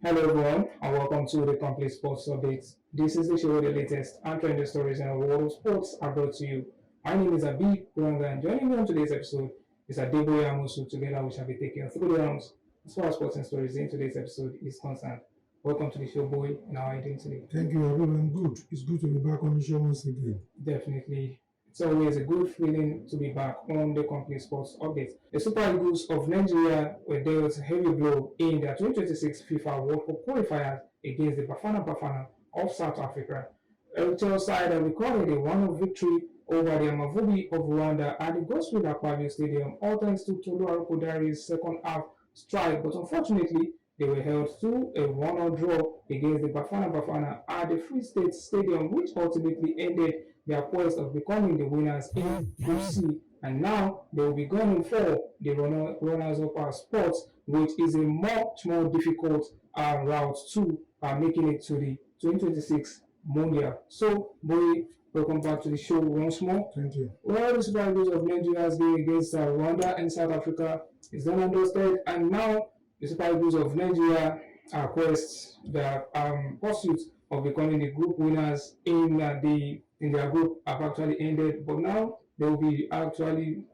Hello everyone, and welcome to the Complete Sports Updates. This is the show where the latest and trending stories in the world of sports are brought to you. My name is Abib Rwanda, and joining me on today's episode is Adeboye Amusu. Together we shall be taking you through the rounds as far as sports and stories in today's episode is concerned. Welcome to the show, boy, and how are you doing today? Thank you, Abib. I'm good. It's good to be back on the show once again. Definitely. It's always a good feeling to be back on the Complete Sports Update. The Super Eagles of Nigeria were dealt a heavy blow in their 2026 FIFA World Cup Qualifiers against the Bafana of South Africa. El side recorded a 1-0 victory over the Amavubi of Rwanda at the Godswill Akpabio Stadium, all thanks to Tolu Arokodari's second half strike, but unfortunately, they were held to a 1-0 draw against the Bafana at the Free State Stadium, which ultimately ended their quest of becoming the winners in Group C. And now they will be gunning for the runners-up spots, which is a much more difficult route to making it to the 2026 Mondial. So, boy, welcome back to the show once more. Thank you. Well, the Super Eagles of Nigeria's game against Rwanda and South Africa is done and dusted, and now the Super Eagles of Nigeria quest the pursuit of becoming the group winners in their group have actually ended, but now they will be actually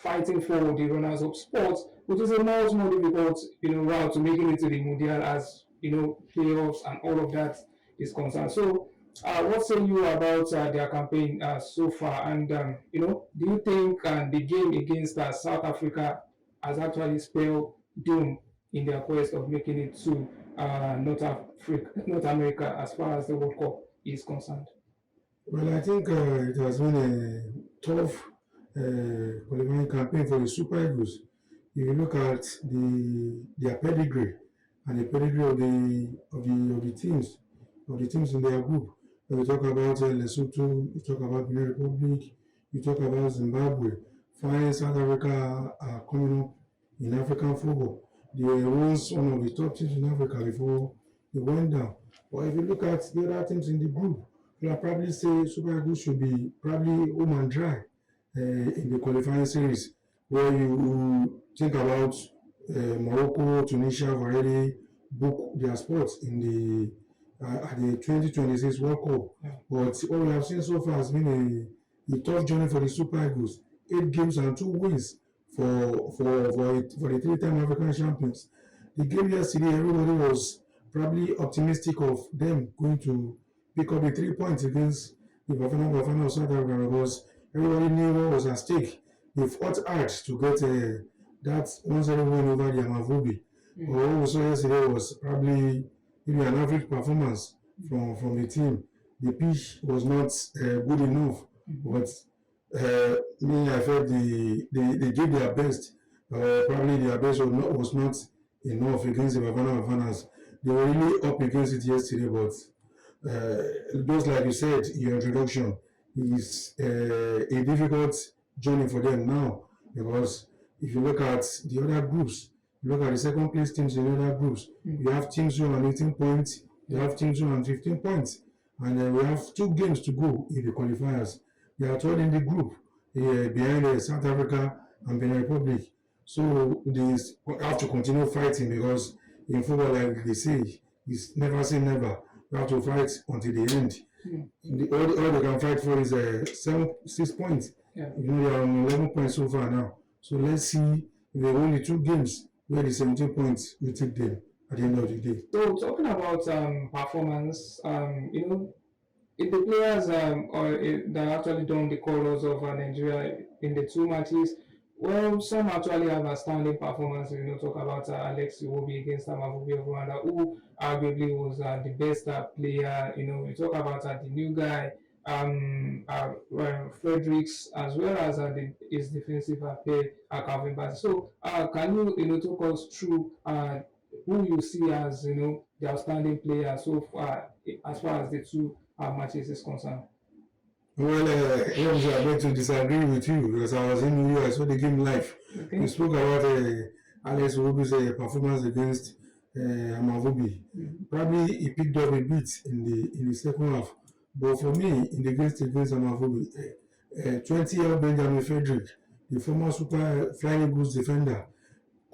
fighting for the runners-up spots, which is a much more difficult route to making it to the Mundial, as playoffs and all of that is concerned. So, what say you about their campaign so far? And do you think the game against South Africa has actually spelled doom in their quest of making it to North America as far as the World Cup is concerned? Well, I think it has been a tough qualifying campaign for the Super Eagles. If you look at their pedigree and the pedigree of the teams in their group, when we talk about Lesotho, you talk about Benin Republic, you talk about Zimbabwe, fine South Africa are coming up in African football. They were once one of the top teams in Africa before they went down. But if you look at the other teams in the group, you'll probably say Super Eagles should be probably home and dry in the qualifying series, where you think about Morocco, Tunisia have already booked their spots in the at the 2026 World Cup. Yeah. But what we have seen so far has been a tough journey for the Super Eagles. 8 games and 2 wins for the three-time African champions. The game yesterday, everybody was probably optimistic of them going to pick up the 3 points against the Bafana of South Africa, because everybody knew what was at stake. They fought hard to get that 1-0 win over the Amavubi. But what we saw yesterday was probably maybe an average performance from the team. The pitch was not good enough, but I felt they gave their best. Probably their best was not enough against the Bafanas. They were really up against it yesterday, but just like you said in your introduction, it's a difficult journey for them now, because if you look at the other groups, you look at the second place teams in the other groups, you have teams who are on 18 points, you have teams who are on 15 points, and we have 2 games to go in the qualifiers. They are third in the group behind South Africa and Benin Republic. So they have to continue fighting, because in football, like they say, it's never say never. You have to fight until the end. All they can fight for is 6 points. Yeah. They are on 11 points so far now. So let's see if they win the 2 games, where the 17 points will take them at the end of the day. So, talking about performance, if the players that actually don the colours of Nigeria in the 2 matches, well, some actually have a standing performance. Talk about Alex Iwobi against Amavubi of Rwanda, who arguably was the best player. We talk about the new guy, Fredericks, as well as his defensive player, Calvin Bassey. So, can you talk us through who you see as the outstanding player so far, as far as the 2 matches is concerned? Well, I'm going to disagree with you, because I was in New York, I saw the game live. Okay. We spoke about Alex Iwobi's performance against Amavubi. Probably he picked up a bit in the second half, but for me, in the game against Amavubi, 20-year-old Benjamin Frederick, the former Super Flying Eagles defender,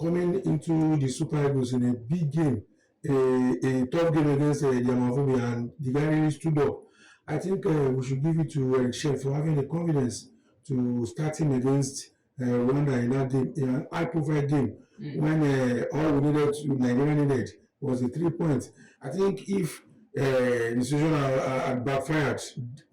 coming into the Super Eagles in a big game a tough game against the Amavubi, and the guy really stood up. I think we should give it to Eric Shell for having the confidence to start him against Rwanda in that game, in an high-profile game, when all we needed, Nigeria needed, was the 3 points. I think if the situation had backfired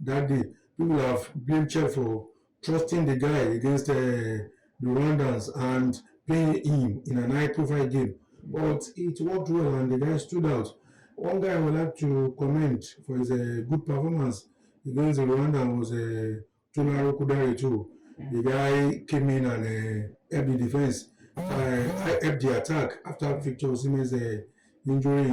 that day, people have blamed Shell for trusting the guy against the Rwandans and playing him in an high-profile game. But it worked well and the guy stood out. One guy I would like to commend for his good performance against the Rwanda was Tunaro Kudari too. The guy came in and helped the defense. I helped the attack after Victor Osimhen's injury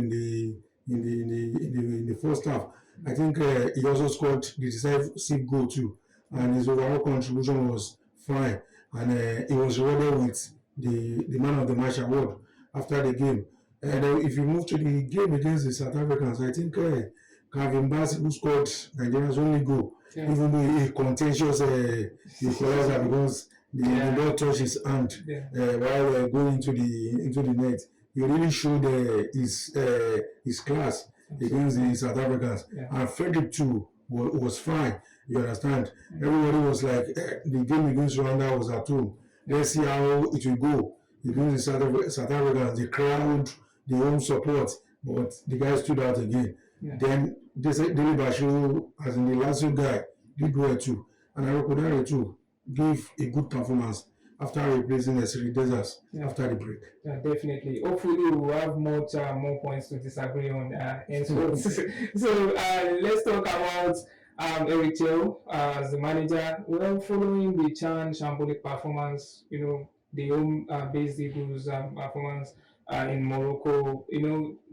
in the first half. I think he also scored the decisive goal too, and his overall contribution was fine. And he was rewarded with the man of the match award after the game. And if you move to the game against the South Africans, I think Calvin Bassey, who scored Nigeria's only goal, even though a contentious equalizer because the ball touched his hand while going into the net. He really showed his class against the South Africans. And Frederick too was fine. You understand? Everybody was like, the game against Rwanda was at home. Let's see how it will go against the South Africans. The crowd, the home support, but the guy stood out again. Then Dele Bashiru, as in the Lazio guy, did well too. And Arokodare too gave a good performance after replacing the Siri Deserts after the break. Yeah, definitely. Hopefully, we'll have much more points to disagree on henceforth. So let's talk about Eric Chell as the manager. Well, following the Chan shambolic performance, the home-based Eagles performance in Morocco,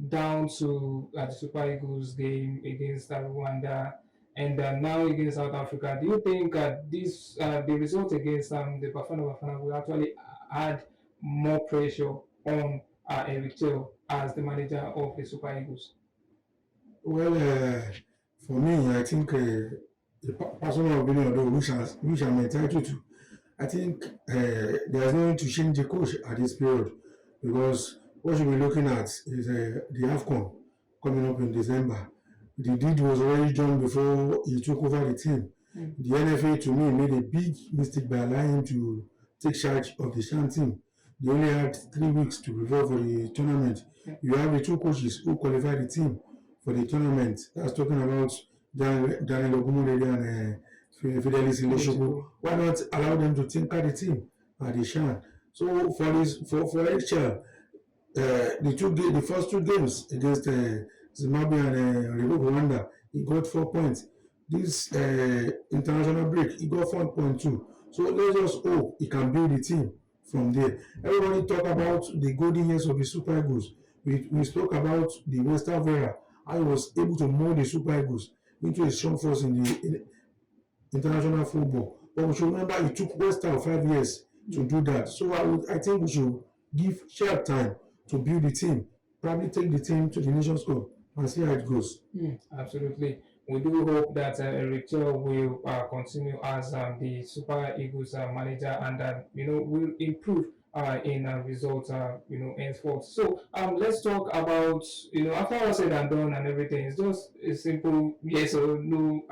down to the Super Eagles game against Rwanda, and now against South Africa. Do you think the result against the Bafana will actually add more pressure on Eric Chell as the manager of the Super Eagles? Well, for me, I think the personal opinion, though, which I'm entitled to, I think there's no need to change the coach at this period because what you'll be looking at is the AFCON coming up in December. The deed was already done before he took over the team. The NFA, to me, made a big mistake by allowing him to take charge of the Shan team. They only had 3 weeks to prepare for the tournament. You have the two coaches who qualified the team for the tournament. That's talking about Daniel Ogumurede and Fidelis Ileshoku. Why not allow them to tinker the team at the Shan? So for HL, the first 2 games against Zimbabwe and Rwanda, he got 4 points. This international break, he got 4.2. So let's just hope he can build the team from there. Everybody talk about the golden years of the Super Eagles. We spoke about the Western Vera. I was able to mold the Super Eagles into a strong force in the international football. But we should remember it took Western 5 years to do that. So I think we should give Shell time to build the team. Probably take the team to the Nations Cup and see how it goes. Absolutely. We do hope that Eric Chell will continue as the Super Eagles manager and will improve in results henceforth. So let's talk about after all said and done and everything, it's just a simple yes or no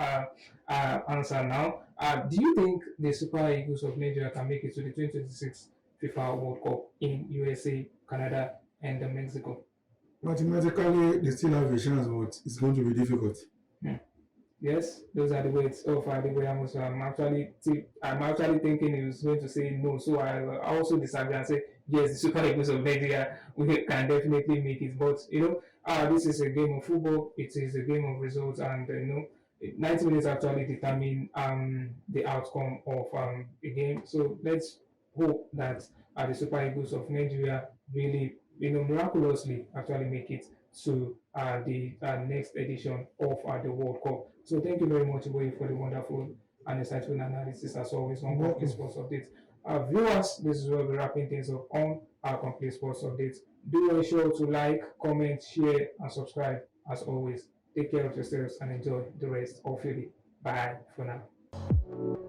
answer now. Do you think the Super Eagles of Nigeria can make it to the 2026 FIFA World Cup in USA, Canada, and Mexico? Mathematically, they still have a chance, but it's going to be difficult. Yes, those are the words of the way I'm actually thinking he was going to say no. So I also disagree and say yes, the Super Eagles of Nigeria we can definitely make it. But this is a game of football. It is a game of results, and 90 minutes actually determine the outcome of a game. So let's hope that the Super Eagles of Nigeria really miraculously actually make it to the next edition of the World Cup. So thank you very much, Boy, for the wonderful and insightful analysis as always on Complete Sports Updates. Viewers, this is where we're wrapping things up on our Complete Sports Updates. Do ensure to like, comment, share, and subscribe as always. Take care of yourselves and enjoy the rest of your day. Bye for now.